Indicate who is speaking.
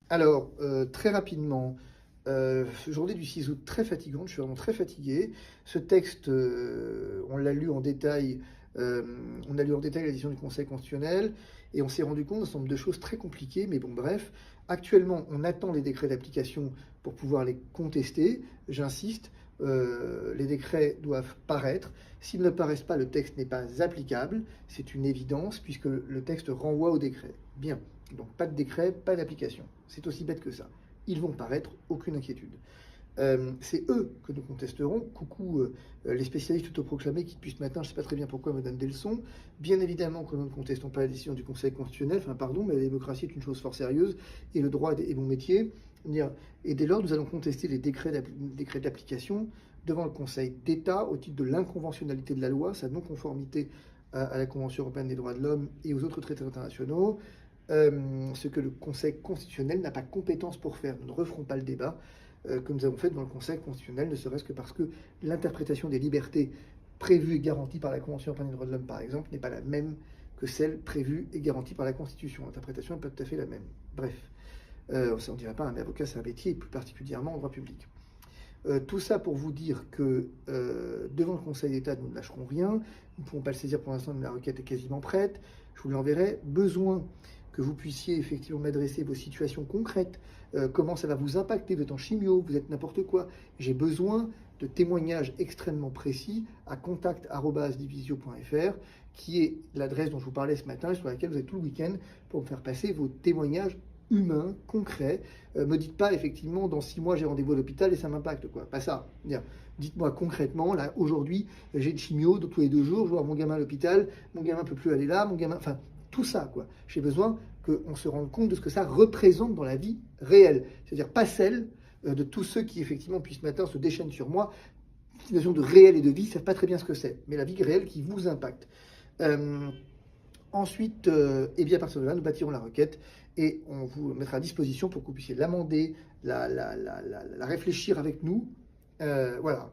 Speaker 1: Très rapidement, journée du 6 août très fatigante, je suis vraiment très fatigué. Ce texte, on l'a lu en détail, on a lu en détail la décision du Conseil constitutionnel et on s'est rendu compte d'un certain nombre de choses très compliquées, mais bon, bref. Actuellement, on attend les décrets d'application pour pouvoir les contester. J'insiste, les décrets doivent paraître. S'ils ne paraissent pas, le texte n'est pas applicable. C'est une évidence puisque le texte renvoie au décret. Bien. Donc pas de décret, pas d'application. C'est aussi bête que ça. Ils vont paraître, aucune inquiétude. C'est eux que nous contesterons. Coucou les spécialistes autoproclamés qui depuis ce matin, je ne sais pas très bien pourquoi, me donnent des leçons. Bien évidemment que nous ne contestons pas la décision du Conseil constitutionnel, enfin pardon, mais la démocratie est une chose fort sérieuse et le droit est mon métier. Et dès lors, nous allons contester les décrets d'application devant le Conseil d'État au titre de l'inconventionnalité de la loi, sa non-conformité à la Convention européenne des droits de l'homme et aux autres traités internationaux. Ce que le Conseil constitutionnel n'a pas compétence pour faire. Nous ne referons pas le débat que nous avons fait devant le Conseil constitutionnel, ne serait-ce que parce que l'interprétation des libertés prévues et garanties par la Convention européenne des droits de l'homme, par exemple, n'est pas la même que celle prévue et garantie par la Constitution. L'interprétation n'est pas tout à fait la même. Bref, on ne dirait pas un avocat, c'est un métier, plus particulièrement en droit public. Tout ça pour vous dire que devant le Conseil d'État, nous ne lâcherons rien. Nous ne pouvons pas le saisir pour l'instant, mais la requête est quasiment prête. Je vous l'enverrai. Besoin que vous puissiez effectivement m'adresser vos situations concrètes. Comment ça va vous impacter? Vous êtes en chimio, vous êtes n'importe quoi. J'ai besoin de témoignages extrêmement précis à contact@divisio.fr, qui est l'adresse dont je vous parlais ce matin et sur laquelle vous êtes tout le week-end pour me faire passer vos témoignages humain, concret. Me dites pas effectivement dans 6 mois j'ai rendez-vous à l'hôpital et ça m'impacte quoi. Pas ça. Dites-moi concrètement, là aujourd'hui j'ai une chimio tous les 2 jours, je vois mon gamin à l'hôpital, mon gamin peut plus aller là, mon gamin, enfin tout ça quoi. J'ai besoin qu'on se rende compte de ce que ça représente dans la vie réelle. C'est-à-dire pas celle de tous ceux qui effectivement depuis ce matin se déchaînent sur moi. Une notion de réel et de vie, ils savent pas très bien ce que c'est, mais la vie réelle qui vous impacte. Ensuite, et bien à partir de là, nous bâtirons la requête et on vous mettra à disposition pour que vous puissiez l'amender, la réfléchir avec nous. Voilà.